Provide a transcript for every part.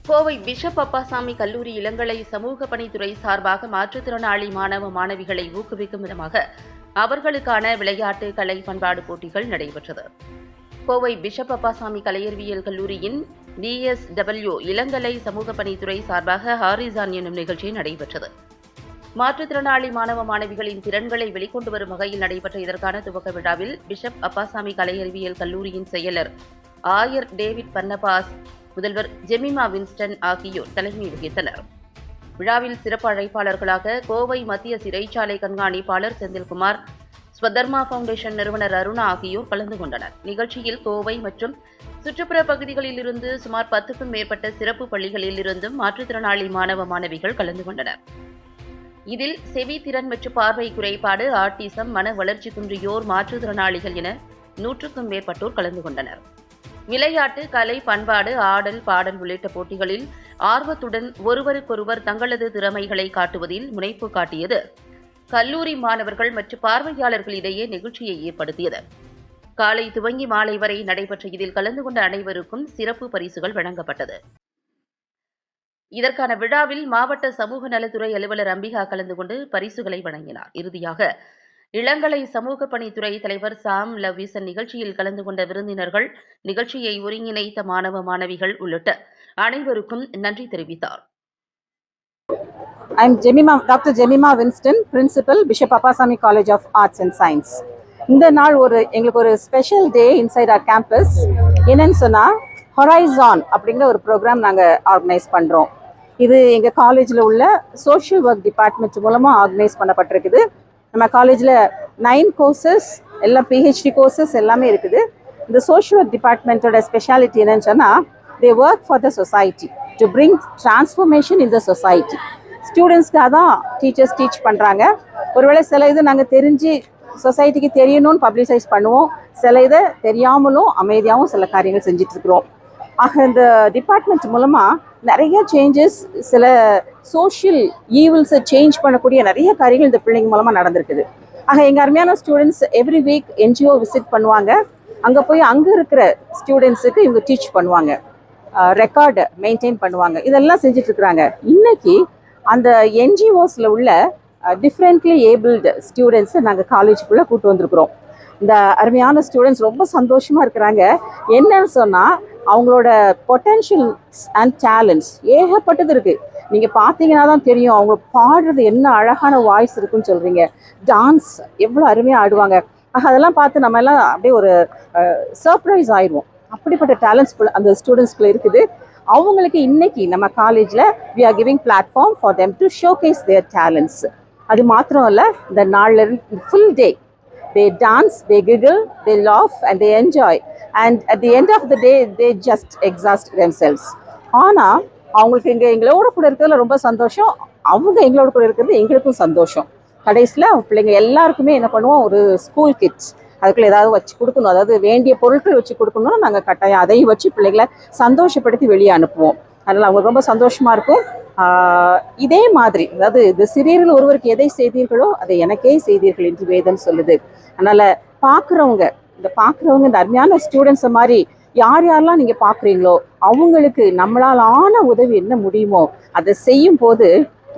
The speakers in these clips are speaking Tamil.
கோவை பிஷப் அப்பாசாமி கல்லூரி இளங்கலை சமூக பணித்துறை சார்பாக மாற்றுத்திறனாளி மாணவ மாணவிகளை ஊக்குவிக்கும் விதமாக அவர்களுக்கான விளையாட்டு கலை பண்பாடு போட்டிகள் நடைபெற்றது. கோவை பிஷப் அப்பாசாமி கலையறிவியல் கல்லூரியின் DSW இளங்கலை சமூக பணித்துறை சார்பாக ஹாரிசான் என்னும் நிகழ்ச்சி நடைபெற்றது. மாற்றுத்திறனாளி மாணவ மாணவிகளின் திறன்களை வெளிக்கொண்டு வரும் வகையில் நடைபெற்ற இதற்கான துவக்க விழாவில் பிஷப் அப்பாசாமி கலையறிவியல் கல்லூரியின் செயலர் ஆயர் டேவிட் பன்னபாஸ், முதல்வர் ஜெமிமா வின்ஸ்டன் ஆகியோர் தலைமை வகித்தனர். விழாவில் சிறப்பு அழைப்பாளர்களாக கோவை மத்திய சிறைச்சாலை கண்காணிப்பாளர் செந்தில்குமார், ஸ்வதர்மா ஃபவுண்டேஷன் நிறுவனர் அருணா ஆகியோர் கலந்து கொண்டனர். நிகழ்ச்சியில் கோவை மற்றும் சுற்றுப்புற பகுதிகளில் இருந்து சுமார் 10க்கும் மேற்பட்ட சிறப்பு பள்ளிகளில் இருந்தும் மாற்றுத்திறனாளி மாணவ மாணவிகள் கலந்து கொண்டனர். இதில் செவி திறன் மற்றும் பார்வை குறைபாடு, ஆட்டிசம், மன வளர்ச்சி குன்றியோர், மாற்றுத்திறனாளிகள் என 100க்கும் மேற்பட்டோர் கலந்து கொண்டனர். விளையாட்டு, கலை, பண்பாடு, ஆடல், பாடல் உள்ளிட்ட போட்டிகளில் ஆர்வத்துடன் ஒருவருக்கொருவர் தங்களது திறமைகளை காட்டுவதில் முனைப்பு காட்டியது கல்லூரி மாணவர்கள் மற்றும் பார்வையாளர்களிடையே நிகழ்ச்சியை ஏற்படுத்தியது. காலை துவங்கி மாலை வரை நடைபெற்ற இதில் கலந்து கொண்ட அனைவருக்கும் சிறப்பு பரிசுகள் வழங்கப்பட்டது. இதற்கான விழாவில் மாவட்ட சமூக நலத்துறை அலுவலர் அம்பிகா கலந்து கொண்டு பரிசுகளை வழங்கினார். இறுதியாக இளங்கலை சமூக பணித்துறை தலைவர் சாம் லவ்விசன் நிகழ்ச்சியில் கலந்து கொண்ட விருந்தினர்கள், நிகழ்ச்சியை ஒருங்கிணைத்த மாணவ மாணவிகள் உள்ளிட்ட அனைவருக்கும் நன்றி தெரிவித்தார். I am Dr. Jemima Winston, Principal, Bishop Appasamy College of Arts and Science. இந்த நாள் எங்களுக்கு ஒரு special day inside our campus. என்னன்னு சொன்னால், ஹொரைசான் அப்படிங்கிற ஒரு ப்ரோக்ராம் நாங்கள் ஆர்கனைஸ் பண்ணுறோம். இது எங்கள் காலேஜில் உள்ள சோஷியல் ஒர்க் டிபார்ட்மெண்ட் மூலமாக ஆர்கனைஸ் பண்ணப்பட்டிருக்குது. நம்ம காலேஜில் 9 கோர்சஸ், எல்லாம் PhD கோர்சஸ் எல்லாமே இருக்குது. இந்த சோஷியல் ஒர்க் டிபார்ட்மெண்ட்டோட ஸ்பெஷாலிட்டி என்னன்னு சொன்னால், they work for the society to bring transformation in the society. ஸ்டூடெண்ட்ஸ்க்காக தான் டீச்சர்ஸ் டீச் பண்ணுறாங்க. ஒருவேளை சில இது நாங்கள் தெரிஞ்சு சொசைட்டிக்கு தெரியணும்னு பப்ளிசைஸ் பண்ணுவோம், சில இதை தெரியாமலும் அமைதியாகவும் சில காரியங்கள் செஞ்சிட்ருக்குறோம். ஆக இந்த டிபார்ட்மெண்ட் மூலமாக நிறைய சேஞ்சஸ், சில சோஷியல் ஈவில்ஸை சேஞ்ச் பண்ணக்கூடிய நிறைய காரியங்கள் இந்த பிள்ளைங்க மூலமாக நடந்திருக்குது. ஆக எங்கள் அருமையான students every week NGO visit பண்ணுவாங்க. அங்கே போய் அங்கே இருக்கிற ஸ்டூடெண்ட்ஸுக்கு இவங்க டீச் பண்ணுவாங்க, ரெக்கார்டு மெயின்டைன் பண்ணுவாங்க, இதெல்லாம் செஞ்சிட்ருக்குறாங்க. இன்றைக்கி அந்த NGOஸில் உள்ள டிஃப்ரெண்ட்லி ஏபிள்டு ஸ்டூடெண்ட்ஸை நாங்கள் காலேஜுக்குள்ளே கூப்பிட்டு வந்திருக்கிறோம். இந்த அருமையான ஸ்டூடெண்ட்ஸ் ரொம்ப சந்தோஷமாக இருக்கிறாங்க. என்னன்னு சொன்னால், அவங்களோட பொட்டென்ஷியல்ஸ் அண்ட் டேலண்ட்ஸ் ஏகப்பட்டது இருக்குது. நீங்கள் பார்த்தீங்கன்னா தான் தெரியும், அவங்க பாடுறது என்ன அழகான வாய்ஸ் இருக்குன்னு சொல்கிறீங்க. டான்ஸ் எவ்வளோ அருமையாக ஆடுவாங்க. அதெல்லாம் பார்த்து நம்ம எல்லாம் அப்படியே ஒரு சர்ப்ரைஸ் ஆயிடுவோம். அப்படிப்பட்ட டேலண்ட்ஸ் அந்த ஸ்டூடெண்ட்ஸ்குள்ளே இருக்குது. அவங்களுக்கு இன்னைக்கு நம்ம காலேஜில் we are giving platform for them to showcase their talents. அது மாத்திரம் இல்லை, இந்த நாளில் full day they dance, they giggle, they laugh and they enjoy, and at the end of the day they just exhaust themselves. ஆனால் அவங்களுக்கு எங்களோட கூட இருக்கிறதுல ரொம்ப சந்தோஷம், அவங்க எங்களோட கூட இருக்கிறது எங்களுக்கும் சந்தோஷம். கடைசியில் பிள்ளைங்க எல்லாருக்குமே என்ன பண்ணுவோம், ஒரு ஸ்கூல் கிட்ஸ் அதுக்குள்ளே ஏதாவது வச்சு கொடுக்கணும், அதாவது வேண்டிய பொருட்கள் வச்சு கொடுக்கணும்னு நாங்கள் கட்டாயம் அதையும் வச்சு பிள்ளைகளை சந்தோஷப்படுத்தி வெளியே அனுப்புவோம். அதனால் அவங்க ரொம்ப சந்தோஷமாக இருக்கும். இதே மாதிரி, அதாவது இந்த சிறியர்கள் ஒருவருக்கு எதை செய்தீர்களோ அதை எனக்கே செய்தீர்கள் என்று வேதம் சொல்லுது. அதனால் பார்க்குறவங்க இந்த அருமையான ஸ்டூடெண்ட்ஸை மாதிரி யாரெல்லாம் நீங்கள் பார்க்குறீங்களோ அவங்களுக்கு நம்மளால் ஆன உதவி என்ன முடியுமோ அதை செய்யும் போது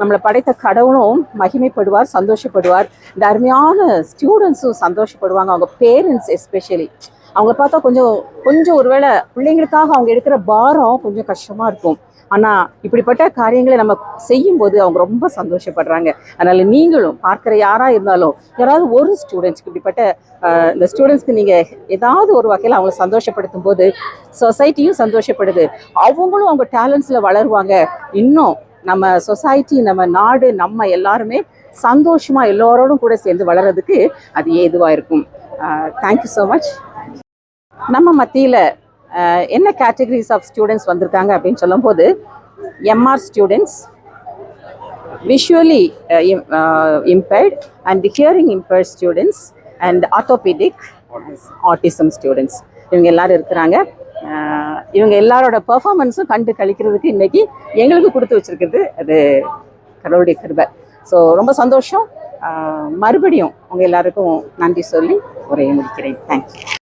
நம்மளை படைத்த கடவுளும் மகிமைப்படுவார், சந்தோஷப்படுவார். இந்த அருமையான ஸ்டூடெண்ட்ஸும் சந்தோஷப்படுவாங்க. அவங்க பேரண்ட்ஸ் எஸ்பெஷலி அவங்கள பார்த்தா கொஞ்சம் ஒருவேளை பிள்ளைங்களுக்காக அவங்க எடுக்கிற பாரம் கொஞ்சம் கஷ்டமாக இருக்கும். ஆனால் இப்படிப்பட்ட காரியங்களை நம்ம செய்யும்போது அவங்க ரொம்ப சந்தோஷப்படுறாங்க. அதனால் நீங்களும் பார்க்குற யாராக இருந்தாலும் யாராவது ஒரு ஸ்டூடெண்ட்ஸ்க்கு இப்படிப்பட்ட இந்த ஸ்டூடெண்ட்ஸ்க்கு நீங்கள் ஏதாவது ஒரு வகையில் அவங்கள சந்தோஷப்படுத்தும் போது சொசைட்டியும் சந்தோஷப்படுது, அவங்களும் அவங்க டேலண்ட்ஸில் வளருவாங்க. இன்னும் நம்ம சொசைட்டி, நம்ம நாடு, நம்ம எல்லாருமே சந்தோஷமாக எல்லோரோடும் கூட சேர்ந்து வளர்கிறதுக்கு அது ஏதுவாக இருக்கும். Thank you so much. நம்ம மத்தியில் என்ன கேட்டகரிஸ் ஆஃப் ஸ்டூடெண்ட்ஸ் வந்திருக்காங்க அப்படின்னு சொல்லும்போது, MR students, visually impaired and hearing impaired students, and orthopaedic autism students, இவங்க எல்லாரும் இருக்கிறாங்க. இவங்க எல்லாரோட பெர்ஃபார்மன்ஸும் கண்டு கழிக்கிறதுக்கு இன்றைக்கி எங்களுக்கு கொடுத்து வச்சுருக்குது அது கடவுளுடைய கிருபை. ஸோ ரொம்ப சந்தோஷம். மறுபடியும் உங்கள் எல்லாருக்கும் நன்றி சொல்லி உரையை முடிக்கிறேன். தேங்க்யூ.